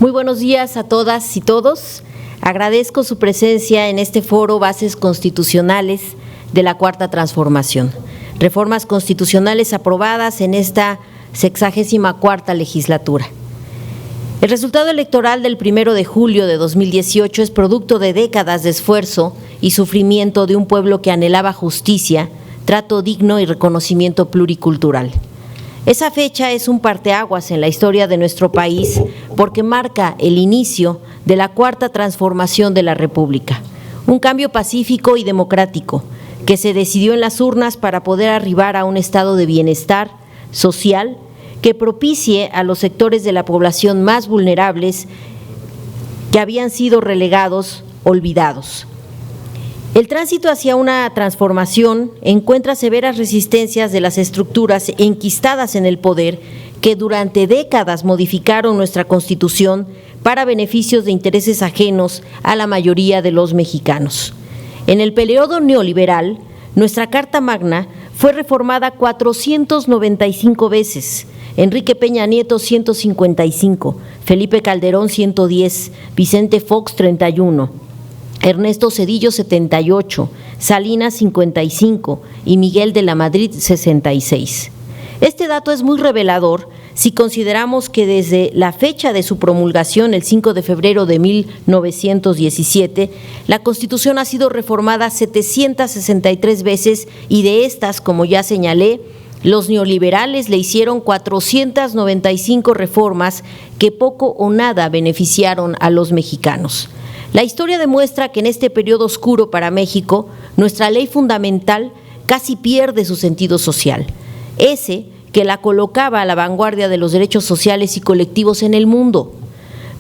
Muy buenos días a todas y todos. Agradezco su presencia en este foro Bases Constitucionales de la Cuarta Transformación. Reformas constitucionales aprobadas en esta 64ª legislatura. El resultado electoral del 1 de julio de 2018 es producto de décadas de esfuerzo y sufrimiento de un pueblo que anhelaba justicia, trato digno y reconocimiento pluricultural. Esa fecha es un parteaguas en la historia de nuestro país porque marca el inicio de la Cuarta Transformación de la República, un cambio pacífico y democrático que se decidió en las urnas para poder arribar a un estado de bienestar social que propicie a los sectores de la población más vulnerables que habían sido relegados, olvidados. El tránsito hacia una transformación encuentra severas resistencias de las estructuras enquistadas en el poder que durante décadas modificaron nuestra Constitución para beneficios de intereses ajenos a la mayoría de los mexicanos. En el periodo neoliberal, nuestra Carta Magna fue reformada 495 veces, Enrique Peña Nieto 155, Felipe Calderón 110, Vicente Fox 31, Ernesto Zedillo 78, Salinas 55 y Miguel de la Madrid 66. Este dato es muy revelador si consideramos que desde la fecha de su promulgación, el 5 de febrero de 1917, la Constitución ha sido reformada 763 veces y de estas, como ya señalé, los neoliberales le hicieron 495 reformas que poco o nada beneficiaron a los mexicanos. La historia demuestra que en este periodo oscuro para México, nuestra ley fundamental casi pierde su sentido social, ese que la colocaba a la vanguardia de los derechos sociales y colectivos en el mundo.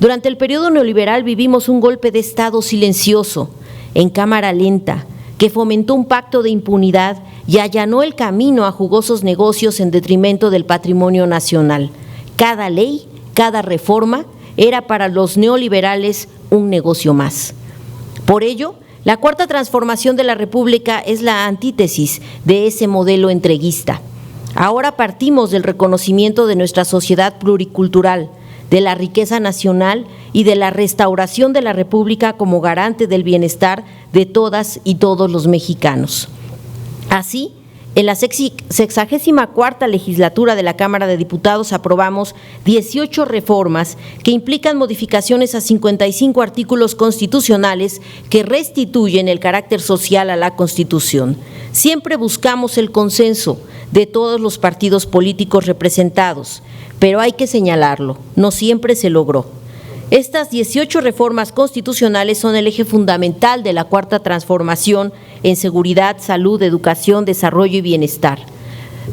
Durante el periodo neoliberal vivimos un golpe de Estado silencioso, en cámara lenta, que fomentó un pacto de impunidad y allanó el camino a jugosos negocios en detrimento del patrimonio nacional. Cada ley, cada reforma era para los neoliberales un negocio más. Por ello, la Cuarta Transformación de la República es la antítesis de ese modelo entreguista. Ahora partimos del reconocimiento de nuestra sociedad pluricultural, de la riqueza nacional y de la restauración de la República como garante del bienestar de todas y todos los mexicanos. Así, en la 64ª legislatura de la Cámara de Diputados aprobamos 18 reformas que implican modificaciones a 55 artículos constitucionales que restituyen el carácter social a la Constitución. Siempre buscamos el consenso de todos los partidos políticos representados, pero hay que señalarlo, no siempre se logró. Estas 18 reformas constitucionales son el eje fundamental de la Cuarta Transformación en seguridad, salud, educación, desarrollo y bienestar.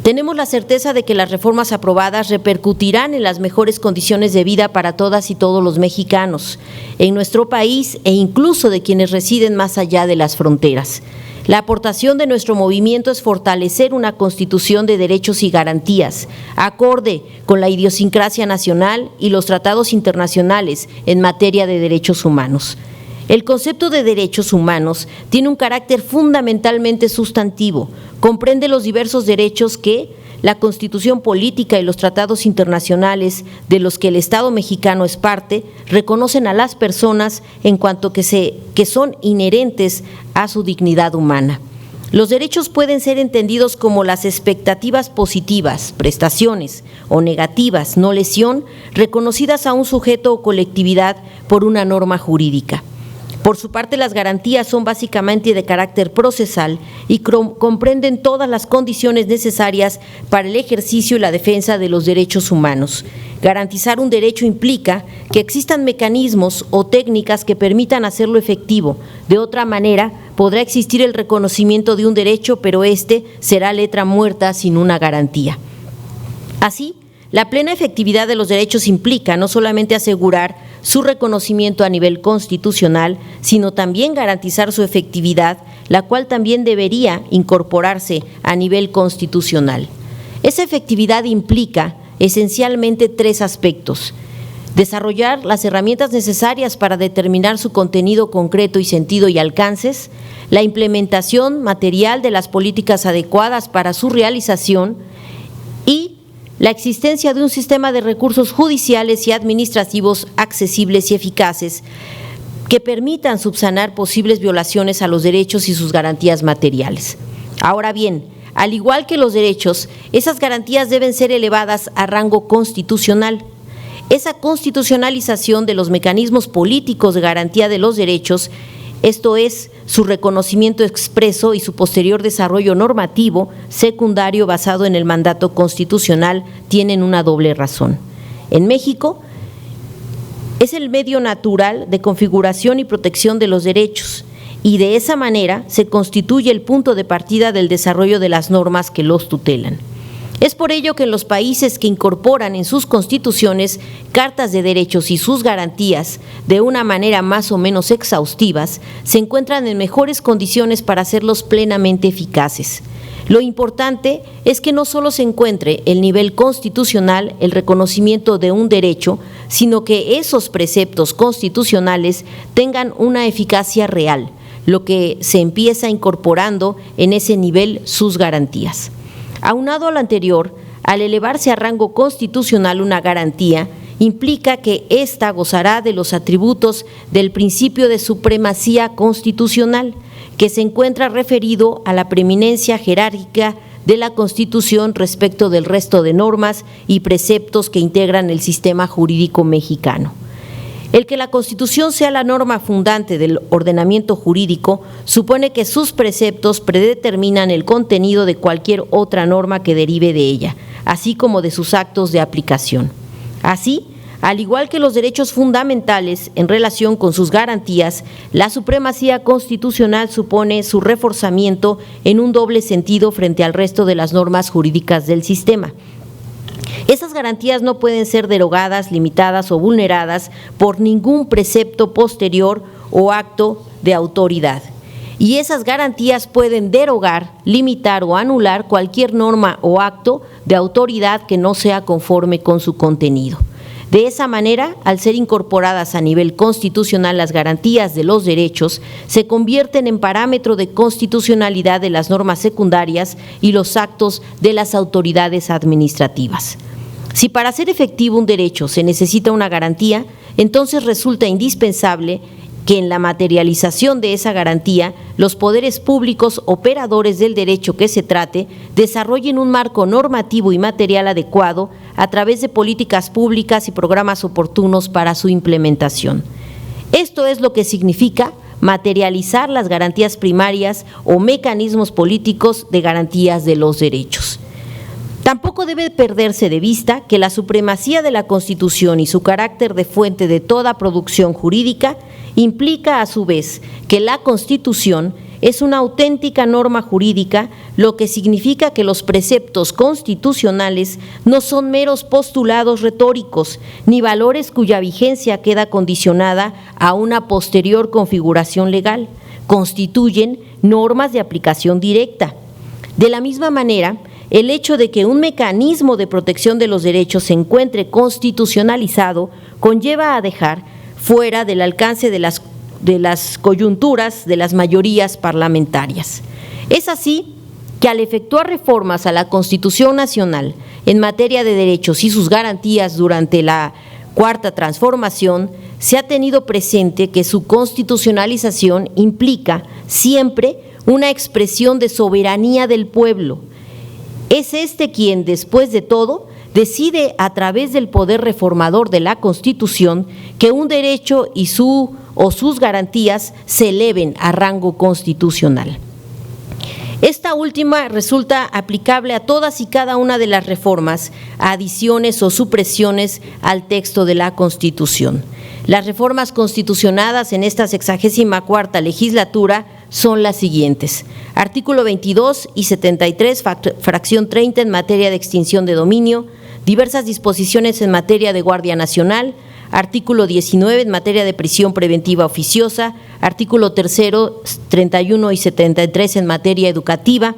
Tenemos la certeza de que las reformas aprobadas repercutirán en las mejores condiciones de vida para todas y todos los mexicanos, en nuestro país e incluso de quienes residen más allá de las fronteras. La aportación de nuestro movimiento es fortalecer una Constitución de derechos y garantías, acorde con la idiosincrasia nacional y los tratados internacionales en materia de derechos humanos. El concepto de derechos humanos tiene un carácter fundamentalmente sustantivo, comprende los diversos derechos que la Constitución política y los tratados internacionales de los que el Estado mexicano es parte reconocen a las personas en cuanto que son inherentes a su dignidad humana. Los derechos pueden ser entendidos como las expectativas positivas, prestaciones o negativas, no lesión, reconocidas a un sujeto o colectividad por una norma jurídica. Por su parte, las garantías son básicamente de carácter procesal y comprenden todas las condiciones necesarias para el ejercicio y la defensa de los derechos humanos. Garantizar un derecho implica que existan mecanismos o técnicas que permitan hacerlo efectivo. De otra manera, podrá existir el reconocimiento de un derecho, pero este será letra muerta sin una garantía. Así, la plena efectividad de los derechos implica no solamente asegurar su reconocimiento a nivel constitucional, sino también garantizar su efectividad, la cual también debería incorporarse a nivel constitucional. Esa efectividad implica esencialmente tres aspectos: desarrollar las herramientas necesarias para determinar su contenido concreto y sentido y alcances, la implementación material de las políticas adecuadas para su realización y la existencia de un sistema de recursos judiciales y administrativos accesibles y eficaces que permitan subsanar posibles violaciones a los derechos y sus garantías materiales. Ahora bien, al igual que los derechos, esas garantías deben ser elevadas a rango constitucional. Esa constitucionalización de los mecanismos políticos de garantía de los derechos, esto es, su reconocimiento expreso y su posterior desarrollo normativo secundario basado en el mandato constitucional, tienen una doble razón. En México, es el medio natural de configuración y protección de los derechos, y de esa manera se constituye el punto de partida del desarrollo de las normas que los tutelan. Es por ello que en los países que incorporan en sus constituciones cartas de derechos y sus garantías de una manera más o menos exhaustivas, se encuentran en mejores condiciones para hacerlos plenamente eficaces. Lo importante es que no solo se encuentre el nivel constitucional, el reconocimiento de un derecho, sino que esos preceptos constitucionales tengan una eficacia real, lo que se empieza incorporando en ese nivel sus garantías. Aunado a lo anterior, al elevarse a rango constitucional una garantía, implica que ésta gozará de los atributos del principio de supremacía constitucional, que se encuentra referido a la preeminencia jerárquica de la Constitución respecto del resto de normas y preceptos que integran el sistema jurídico mexicano. El que la Constitución sea la norma fundante del ordenamiento jurídico supone que sus preceptos predeterminan el contenido de cualquier otra norma que derive de ella, así como de sus actos de aplicación. Así, al igual que los derechos fundamentales en relación con sus garantías, la supremacía constitucional supone su reforzamiento en un doble sentido frente al resto de las normas jurídicas del sistema. Esas garantías no pueden ser derogadas, limitadas o vulneradas por ningún precepto posterior o acto de autoridad. Y esas garantías pueden derogar, limitar o anular cualquier norma o acto de autoridad que no sea conforme con su contenido. De esa manera, al ser incorporadas a nivel constitucional las garantías de los derechos, se convierten en parámetro de constitucionalidad de las normas secundarias y los actos de las autoridades administrativas. Si para hacer efectivo un derecho se necesita una garantía, entonces resulta indispensable que en la materialización de esa garantía, los poderes públicos operadores del derecho que se trate desarrollen un marco normativo y material adecuado a través de políticas públicas y programas oportunos para su implementación. Esto es lo que significa materializar las garantías primarias o mecanismos políticos de garantías de los derechos. Tampoco debe perderse de vista que la supremacía de la Constitución y su carácter de fuente de toda producción jurídica implica a su vez que la Constitución es una auténtica norma jurídica, lo que significa que los preceptos constitucionales no son meros postulados retóricos, ni valores cuya vigencia queda condicionada a una posterior configuración legal, constituyen normas de aplicación directa. De la misma manera, el hecho de que un mecanismo de protección de los derechos se encuentre constitucionalizado conlleva a dejar fuera del alcance de las coyunturas de las mayorías parlamentarias. Es así que al efectuar reformas a la Constitución Nacional en materia de derechos y sus garantías durante la Cuarta Transformación, se ha tenido presente que su constitucionalización implica siempre una expresión de soberanía del pueblo. Es este quien, después de todo, decide a través del poder reformador de la Constitución que un derecho y sus garantías se eleven a rango constitucional. Esta última resulta aplicable a todas y cada una de las reformas, adiciones o supresiones al texto de la Constitución. Las reformas constitucionadas en esta 64ª legislatura son las siguientes: artículo 22 y 73, fracción 30 en materia de extinción de dominio, diversas disposiciones en materia de Guardia Nacional, artículo 19 en materia de prisión preventiva oficiosa, artículo 3º, 31 y 73 en materia educativa,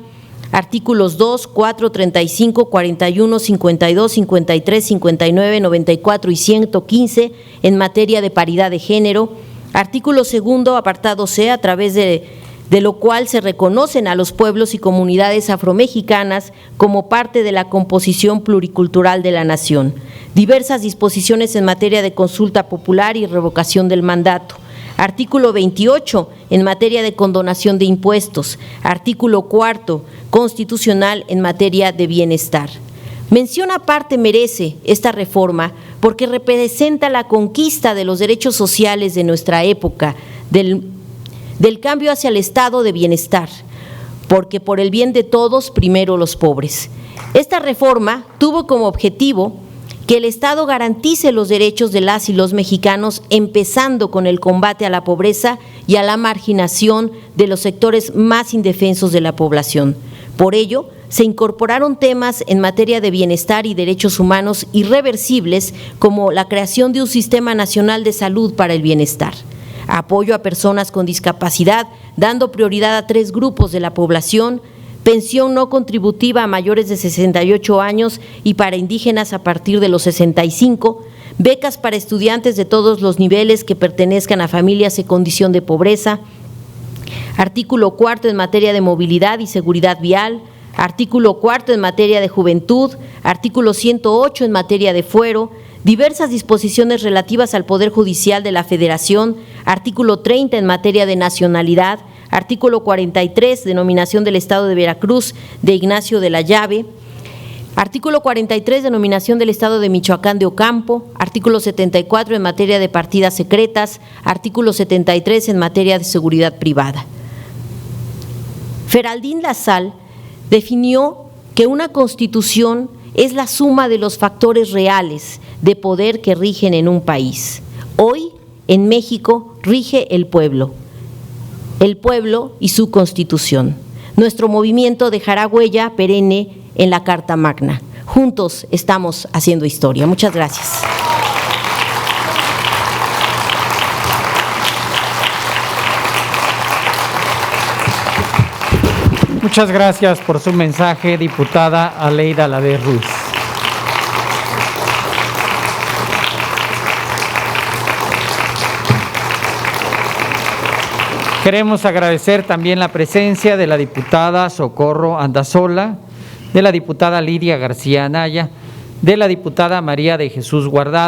artículos 2, 4, 35, 41, 52, 53, 59, 94 y 115 en materia de paridad de género, artículo 2º, apartado C, a través de de lo cual se reconocen a los pueblos y comunidades afromexicanas como parte de la composición pluricultural de la nación. Diversas disposiciones en materia de consulta popular y revocación del mandato. Artículo 28, en materia de condonación de impuestos. Artículo 4, constitucional en materia de bienestar. Mención aparte merece esta reforma porque representa la conquista de los derechos sociales de nuestra época, del cambio hacia el estado de bienestar, porque por el bien de todos, primero los pobres. Esta reforma tuvo como objetivo que el Estado garantice los derechos de las y los mexicanos, empezando con el combate a la pobreza y a la marginación de los sectores más indefensos de la población. Por ello, se incorporaron temas en materia de bienestar y derechos humanos irreversibles, como la creación de un Sistema Nacional de Salud para el Bienestar, apoyo a personas con discapacidad, dando prioridad a 3 grupos de la población, pensión no contributiva a mayores de 68 años y para indígenas a partir de los 65, becas para estudiantes de todos los niveles que pertenezcan a familias en condición de pobreza. Artículo 4 en materia de movilidad y seguridad vial. Artículo 4 en materia de juventud. Artículo 108 en materia de fuero. Diversas disposiciones relativas al Poder Judicial de la Federación. Artículo 30 en materia de nacionalidad. Artículo 43, denominación del Estado de Veracruz, de Ignacio de la Llave. Artículo 43, denominación del Estado de Michoacán de Ocampo. Artículo 74, en materia de partidas secretas. Artículo 73, en materia de seguridad privada. Feraldín Lasal definió que una constitución es la suma de los factores reales de poder que rigen en un país. Hoy, en México, rige el pueblo y su constitución. Nuestro movimiento dejará huella perenne en la Carta Magna. Juntos estamos haciendo historia. Muchas gracias. Muchas gracias por su mensaje, diputada Aleida Lavés Ruiz. Queremos agradecer también la presencia de la diputada Socorro Andazola, de la diputada Lidia García Anaya, de la diputada María de Jesús Guardado.